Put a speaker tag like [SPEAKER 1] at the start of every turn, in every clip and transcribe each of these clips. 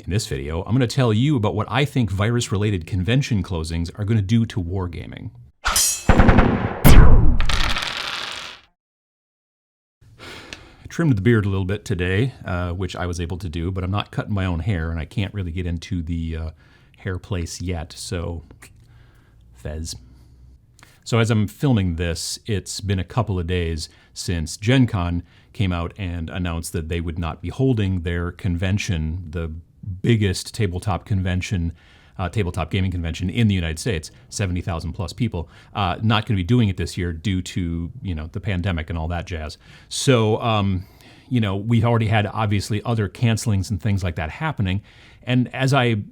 [SPEAKER 1] In this video, I'm going to tell you about what I think virus-related convention closings are going to do to wargaming. I trimmed the beard a little bit today, which I was able to do, but I'm not cutting my own hair, and I can't really get into the hair place yet, so fez. So as I'm filming this, it's been a couple of days since Gen Con came out and announced that they would not be holding their convention, the biggest tabletop convention, tabletop gaming convention in the United States, 70,000 plus people, not going to be doing it this year due to, the pandemic and all that jazz. So, we've already had obviously other cancelings and things like that happening. And as I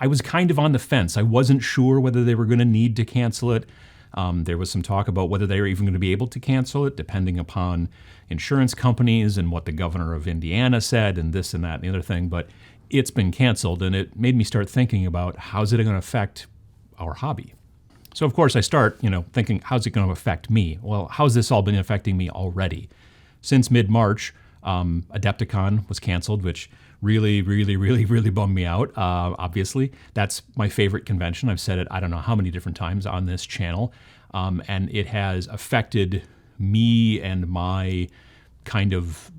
[SPEAKER 1] was kind of on the fence. I wasn't sure whether they were going to need to cancel it. There was some talk about whether they were even going to be able to cancel it, depending upon insurance companies and what the governor of Indiana said and this and that and the other thing. But it's been canceled, and it made me start thinking about how's it going to affect our hobby. So, of course, I start, thinking, how's it going to affect me? Well, how's this all been affecting me already? Since mid-March, Adepticon was canceled, which really bummed me out, obviously. That's my favorite convention. I've said it I don't know how many different times on this channel, and it has affected me and my kind of,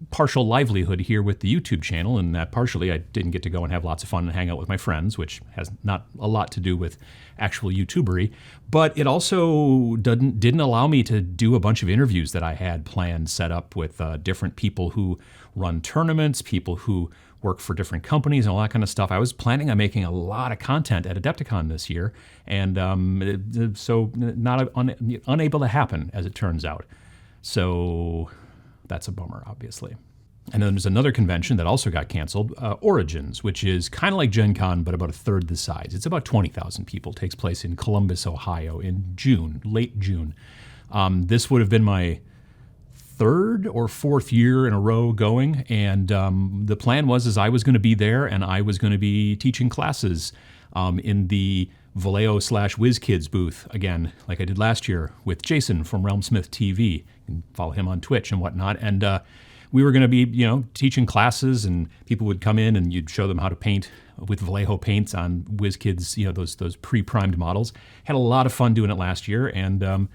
[SPEAKER 1] partial livelihood here with the YouTube channel, and that partially I didn't get to go and have lots of fun and hang out with my friends, which has not a lot to do with actual YouTubery, but it also didn't allow me to do a bunch of interviews that I had planned, set up with different people who run tournaments, people who work for different companies and all that kind of stuff. I was planning on making a lot of content at Adepticon this year, and so unable to happen, as it turns out. So that's a bummer, obviously. And then there's another convention that also got canceled, Origins, which is kind of like Gen Con, but about a third the size. It's about 20,000 people. It takes place in Columbus, Ohio in June, late June. This would have been my third or fourth year in a row going, and the plan was I was going to be there, and I was going to be teaching classes in the Vallejo/WizKids booth, again, like I did last year with Jason from Realmsmith TV. You can follow him on Twitch and whatnot. And we were going to be, teaching classes, and people would come in and you'd show them how to paint with Vallejo paints on WizKids, those pre-primed models. Had a lot of fun doing it last year, and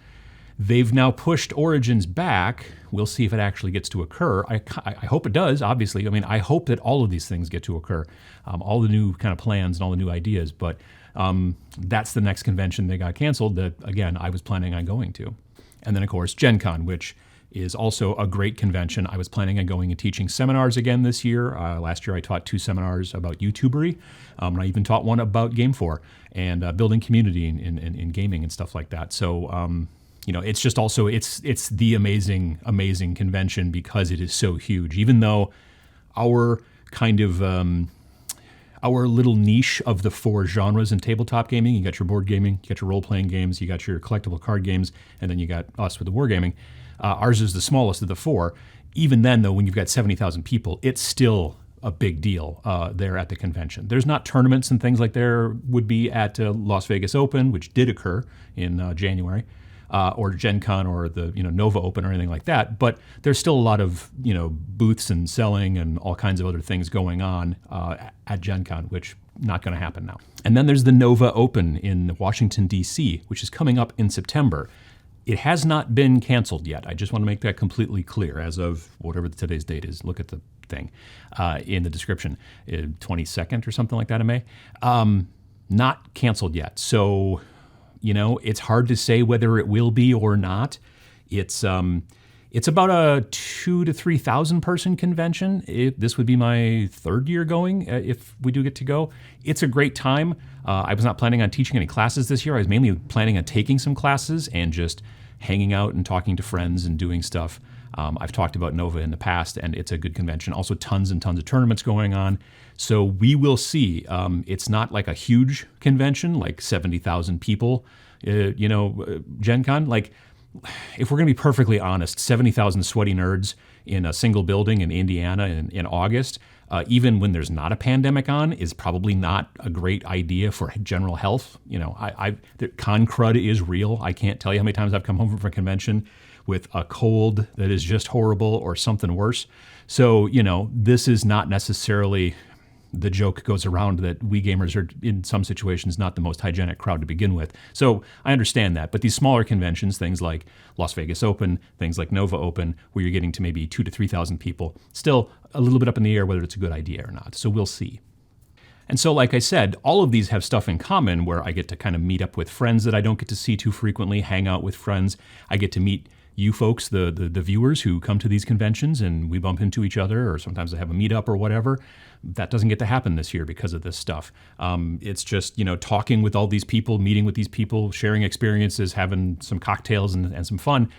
[SPEAKER 1] they've now pushed Origins back. We'll see if it actually gets to occur. I hope it does, obviously. I mean, I hope that all of these things get to occur, all the new kind of plans and all the new ideas. But that's the next convention that got canceled that, again, I was planning on going to. And then, of course, Gen Con, which is also a great convention. I was planning on going and teaching seminars again this year. Last year, I taught 2 seminars about YouTubery, and I even taught one about Game 4 and building community in gaming and stuff like that. So, it's just also, it's the amazing convention because it is so huge. Even though our kind of, our little niche of the 4 genres in tabletop gaming, you got your board gaming, you got your role-playing games, you got your collectible card games, and then you got us with the wargaming. Ours is the smallest of the 4. Even then, though, when you've got 70,000 people, it's still a big deal there at the convention. There's not tournaments and things like there would be at Las Vegas Open, which did occur in January. Or Gen Con or the Nova Open or anything like that, but there's still a lot of booths and selling and all kinds of other things going on at Gen Con, which not going to happen now. And then there's the Nova Open in Washington, D.C., which is coming up in September. It has not been canceled yet. I just want to make that completely clear as of whatever today's date is. Look at the thing in the description, 22nd or something like that in May. Not canceled yet. So, it's hard to say whether it will be or not. It's about a 2,000 to 3,000 person convention. This would be my third year going if we do get to go. It's a great time. I was not planning on teaching any classes this year. I was mainly planning on taking some classes and just hanging out and talking to friends and doing stuff. I've talked about Nova in the past, and it's a good convention. Also tons and tons of tournaments going on. So we will see. It's not like a huge convention, like 70,000 people, Gen Con. Like, if we're going to be perfectly honest, 70,000 sweaty nerds in a single building in Indiana in August, even when there's not a pandemic on, is probably not a great idea for general health. The con crud is real. I can't tell you how many times I've come home from a convention with a cold that is just horrible or something worse. So, this is not necessarily, the joke goes around that we gamers are in some situations not the most hygienic crowd to begin with. So I understand that. But these smaller conventions, things like Las Vegas Open, things like Nova Open, where you're getting to maybe 2,000 to 3,000 people, still a little bit up in the air whether it's a good idea or not. So we'll see. And so, like I said, all of these have stuff in common where I get to kind of meet up with friends that I don't get to see too frequently, hang out with friends. I get to meet you folks, the viewers who come to these conventions, and we bump into each other, or sometimes I have a meetup or whatever. That doesn't get to happen this year because of this stuff. It's just, talking with all these people, meeting with these people, sharing experiences, having some cocktails and some fun.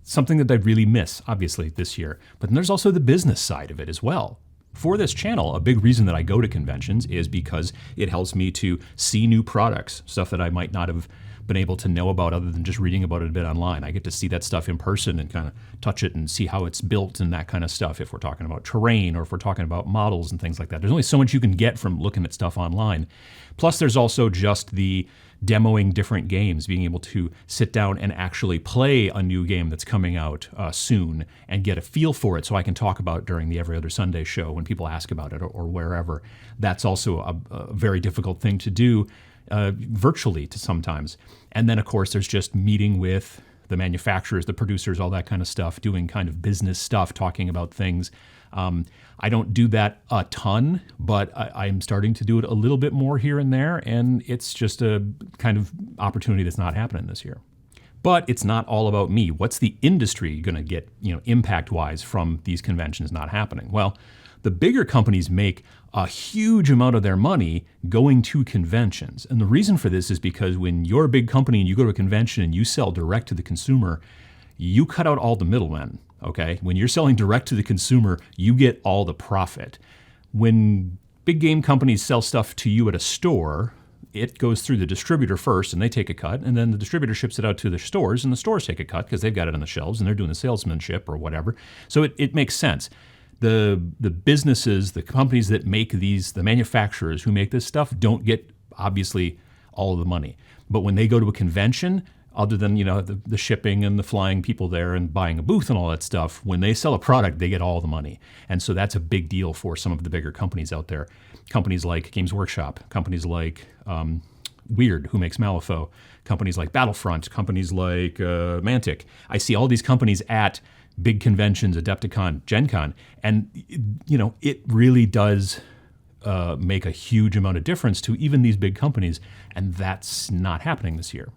[SPEAKER 1] Something that I really miss, obviously, this year. But then there's also the business side of it as well. For this channel, a big reason that I go to conventions is because it helps me to see new products, stuff that I might not have been able to know about other than just reading about it a bit online. I get to see that stuff in person and kind of touch it and see how it's built and that kind of stuff if we're talking about terrain or if we're talking about models and things like that. There's only so much you can get from looking at stuff online. Plus, there's also just the demoing different games, being able to sit down and actually play a new game that's coming out soon and get a feel for it so I can talk about it during the Every Other Sunday show when people ask about it or wherever. That's also a very difficult thing to do virtually to sometimes. And then, of course, there's just meeting with the manufacturers, the producers, all that kind of stuff, doing kind of business stuff, talking about things. I don't do that a ton, but I'm starting to do it a little bit more here and there, and it's just a kind of opportunity that's not happening this year. But it's not all about me. What's the industry going to get, impact-wise from these conventions not happening? Well, the bigger companies make a huge amount of their money going to conventions. And the reason for this is because when you're a big company and you go to a convention and you sell direct to the consumer, you cut out all the middlemen, okay? When you're selling direct to the consumer, you get all the profit. When big game companies sell stuff to you at a store, it goes through the distributor first and they take a cut, and then the distributor ships it out to the stores and the stores take a cut because they've got it on the shelves and they're doing the salesmanship or whatever. So it makes sense. The businesses, the companies that make these, the manufacturers who make this stuff don't get, obviously, all of the money. But when they go to a convention, other than, the shipping and the flying people there and buying a booth and all that stuff, when they sell a product, they get all the money. And so that's a big deal for some of the bigger companies out there. Companies like Games Workshop, companies like Weird, who makes Malifaux, companies like Battlefront, companies like Mantic. I see all these companies at big conventions, Adepticon, Gen Con, and it really does make a huge amount of difference to even these big companies, and that's not happening this year.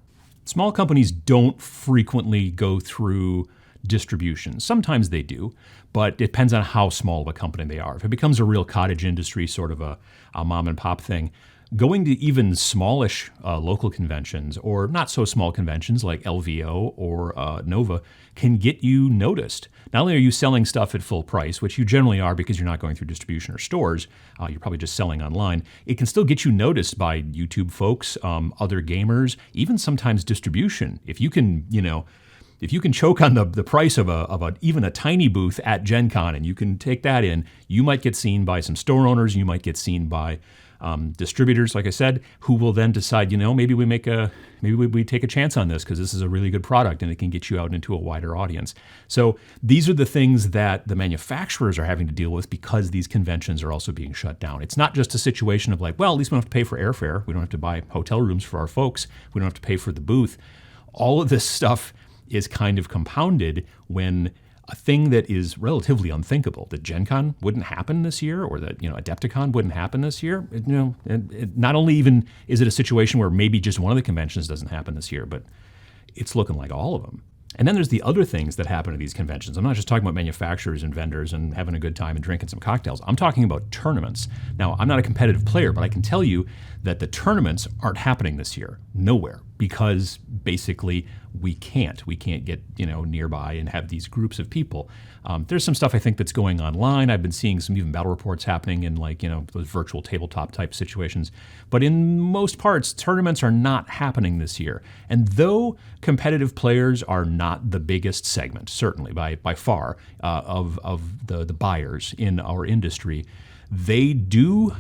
[SPEAKER 1] Small companies don't frequently go through distribution. Sometimes they do, but it depends on how small of a company they are. If it becomes a real cottage industry, sort of a mom and pop thing, going to even smallish local conventions or not so small conventions like LVO or Nova can get you noticed. Not only are you selling stuff at full price, which you generally are because you're not going through distribution or stores, you're probably just selling online, it can still get you noticed by YouTube folks, other gamers, even sometimes distribution. If you can, if you can choke on the price of even a tiny booth at Gen Con and you can take that in, you might get seen by some store owners, you might get seen by distributors, like I said, who will then decide, maybe we take a chance on this because this is a really good product and it can get you out into a wider audience. So these are the things that the manufacturers are having to deal with because these conventions are also being shut down. It's not just a situation of like, well, at least we don't have to pay for airfare. We don't have to buy hotel rooms for our folks. We don't have to pay for the booth. All of this stuff is kind of compounded when a thing that is relatively unthinkable, that Gen Con wouldn't happen this year or that, Adepticon wouldn't happen this year, not only even is it a situation where maybe just one of the conventions doesn't happen this year, but it's looking like all of them. And then there's the other things that happen at these conventions. I'm not just talking about manufacturers and vendors and having a good time and drinking some cocktails. I'm talking about tournaments. Now, I'm not a competitive player, but I can tell you that the tournaments aren't happening this year, nowhere, because basically we can't get, nearby and have these groups of people. There's some stuff I think that's going online. I've been seeing some even battle reports happening in those virtual tabletop type situations. But in most parts, tournaments are not happening this year. And though competitive players are not the biggest segment, certainly by far, of the buyers in our industry, they do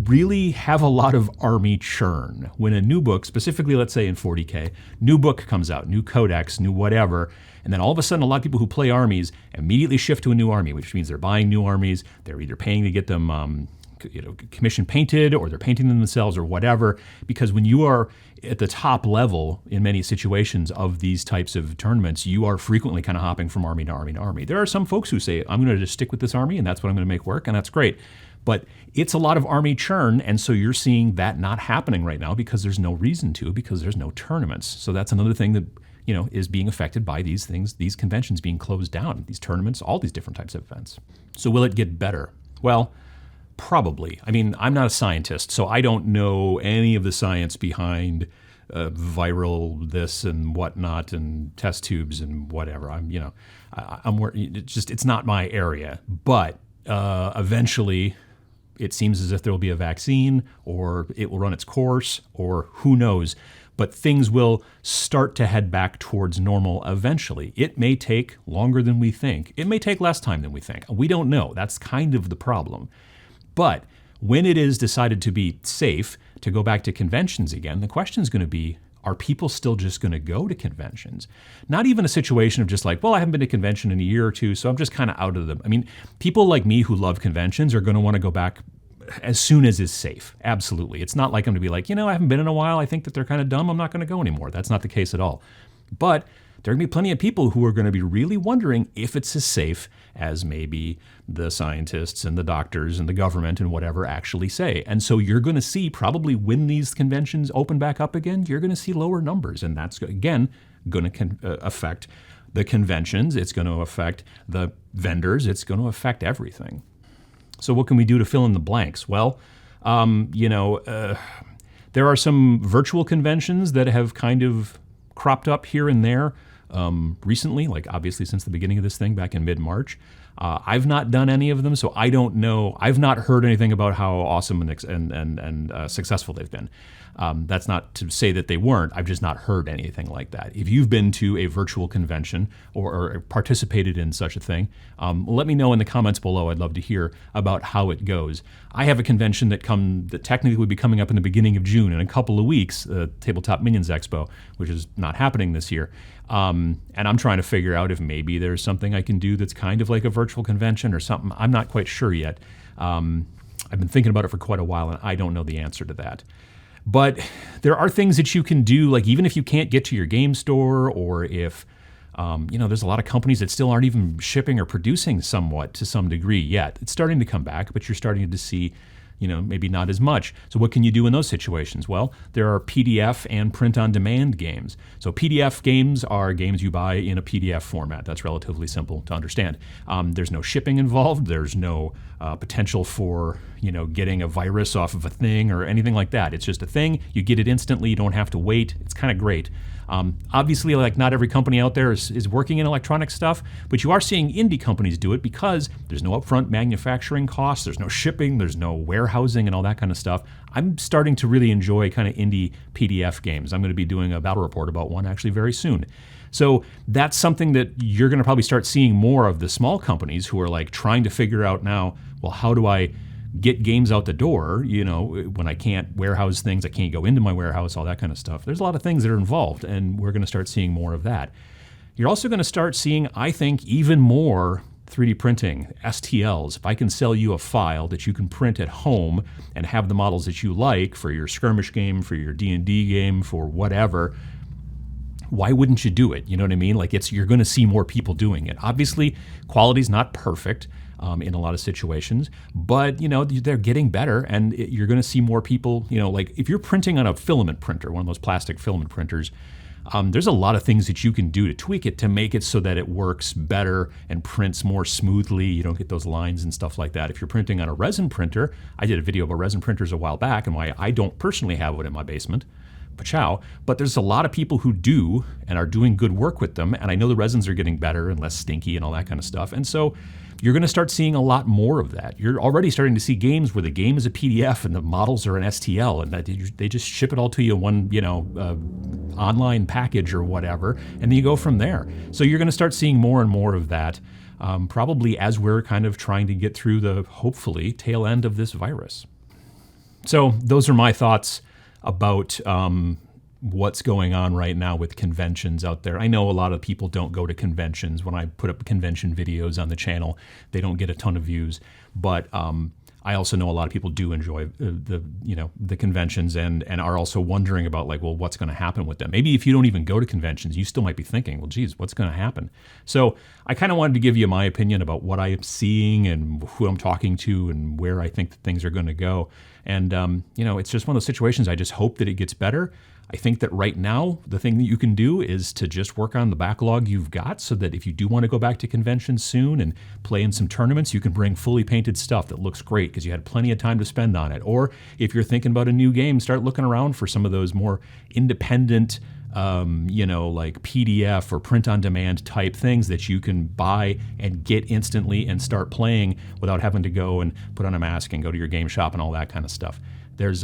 [SPEAKER 1] really have a lot of army churn. When a new book, specifically let's say in 40K, new book comes out, new codex, new whatever, and then all of a sudden a lot of people who play armies immediately shift to a new army, which means they're buying new armies, they're either paying to get them commission painted, or they're painting them themselves or whatever, because when you are at the top level in many situations of these types of tournaments, you are frequently kind of hopping from army to army to army. There are some folks who say, I'm going to just stick with this army and that's what I'm going to make work, and that's great. But it's a lot of army churn, and so you're seeing that not happening right now because there's no reason to, because there's no tournaments. So that's another thing that is being affected by these things, these conventions being closed down, these tournaments, all these different types of events. So will it get better? Well, probably. I mean, I'm not a scientist, so I don't know any of the science behind viral this and whatnot and test tubes and whatever. It's not my area. But eventually, it seems as if there will be a vaccine, or it will run its course, or who knows. But things will start to head back towards normal eventually. It may take longer than we think. It may take less time than we think. We don't know. That's kind of the problem. But when it is decided to be safe to go back to conventions again, the question is going to be, are people still just going to go to conventions? Not even a situation of just like, well, I haven't been to a convention in a year or two, so I'm just kind of out of them. I mean, people like me who love conventions are going to want to go back as soon as is safe. Absolutely. It's not like I'm going to be like, I haven't been in a while. I think that they're kind of dumb. I'm not going to go anymore. That's not the case at all. But there are going to be plenty of people who are going to be really wondering if it's as safe as maybe the scientists and the doctors and the government and whatever actually say. And so you're going to see probably when these conventions open back up again, you're going to see lower numbers. And that's, again, going to affect the conventions. It's going to affect the vendors. It's going to affect everything. So what can we do to fill in the blanks? Well, there are some virtual conventions that have kind of cropped up here and there recently, like obviously since the beginning of this thing back in mid-March. I've not done any of them, so I don't know. I've not heard anything about how awesome and successful they've been. That's not to say that they weren't. I've just not heard anything like that. If you've been to a virtual convention or participated in such a thing, let me know in the comments below. I'd love to hear about how it goes. I have a convention that technically would be coming up in the beginning of June in a couple of weeks, Tabletop Minions Expo, which is not happening this year. And I'm trying to figure out if maybe there's something I can do that's kind of like a virtual convention or something. I'm not quite sure yet. I've been thinking about it for quite a while, and I don't know the answer to that. But there are things that you can do, like even if you can't get to your game store, or if, there's a lot of companies that still aren't even shipping or producing somewhat to some degree yet. It's starting to come back, but you're starting to see, maybe not as much. So what can you do in those situations? Well, there are PDF and print-on-demand games. So PDF games are games you buy in a PDF format. That's relatively simple to understand. There's no shipping involved. There's no potential for, getting a virus off of a thing or anything like that. It's just a thing. You get it instantly. You don't have to wait. It's kind of great. Obviously, like not every company out there is working in electronic stuff, but you are seeing indie companies do it because there's no upfront manufacturing costs, there's no shipping, there's no warehousing and all that kind of stuff. I'm starting to really enjoy kind of indie PDF games. I'm going to be doing a battle report about one actually very soon. So that's something that you're going to probably start seeing more of the small companies who are like trying to figure out now, well, how do I get games out the door, when I can't warehouse things, I can't go into my warehouse, all that kind of stuff. There's a lot of things that are involved, and we're going to start seeing more of that. You're also going to start seeing, I think, even more 3D printing, STLs. If I can sell you a file that you can print at home and have the models that you like for your skirmish game, for your D&D game, for whatever, why wouldn't you do it? You know what I mean? Like you're going to see more people doing it. Obviously, quality's not perfect. In a lot of situations, but they're getting better, and you're going to see more people. Like if you're printing on a filament printer, one of those plastic filament printers, there's a lot of things that you can do to tweak it to make it so that it works better and prints more smoothly. You don't get those lines and stuff like that. If you're printing on a resin printer, I did a video about resin printers a while back and why I don't personally have one in my basement. But there's a lot of people who do and are doing good work with them, and I know the resins are getting better and less stinky and all that kind of stuff. And so you're going to start seeing a lot more of that. You're already starting to see games where the game is a PDF and the models are an STL, and that they just ship it all to you in one, online package or whatever, and then you go from there. So you're going to start seeing more and more of that, probably as we're kind of trying to get through the, hopefully, tail end of this virus. So those are my thoughts about what's going on right now with conventions out there. I know a lot of people don't go to conventions. When I put up convention videos on the channel, they don't get a ton of views, but I also know a lot of people do enjoy the conventions and are also wondering about like, well, what's going to happen with them? Maybe if you don't even go to conventions, you still might be thinking, well, geez, what's going to happen? So I kind of wanted to give you my opinion about what I am seeing and who I'm talking to and where I think that things are going to go. And, it's just one of those situations. I just hope that it gets better. I think that right now, the thing that you can do is to just work on the backlog you've got so that if you do want to go back to conventions soon and play in some tournaments, you can bring fully painted stuff that looks great because you had plenty of time to spend on it. Or if you're thinking about a new game, start looking around for some of those more independent, like PDF or print on demand type things that you can buy and get instantly and start playing without having to go and put on a mask and go to your game shop and all that kind of stuff. There's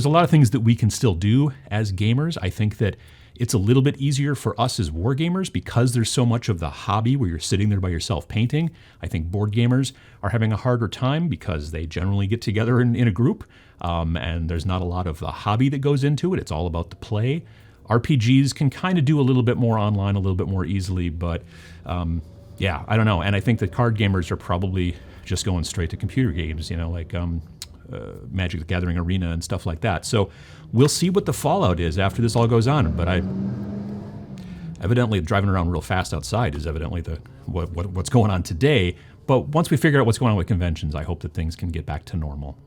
[SPEAKER 1] a lot of things that we can still do as gamers. I think that it's a little bit easier for us as wargamers because there's so much of the hobby where you're sitting there by yourself painting. I think board gamers are having a harder time because they generally get together in a group, and there's not a lot of the hobby that goes into it. It's all about the play. RPGs can kind of do a little bit more online, a little bit more easily, but I don't know. And I think that card gamers are probably just going straight to computer games, like Magic the Gathering Arena and stuff like that. So we'll see what the fallout is after this all goes on. But evidently driving around real fast outside is evidently what's going on today. But once we figure out what's going on with conventions, I hope that things can get back to normal.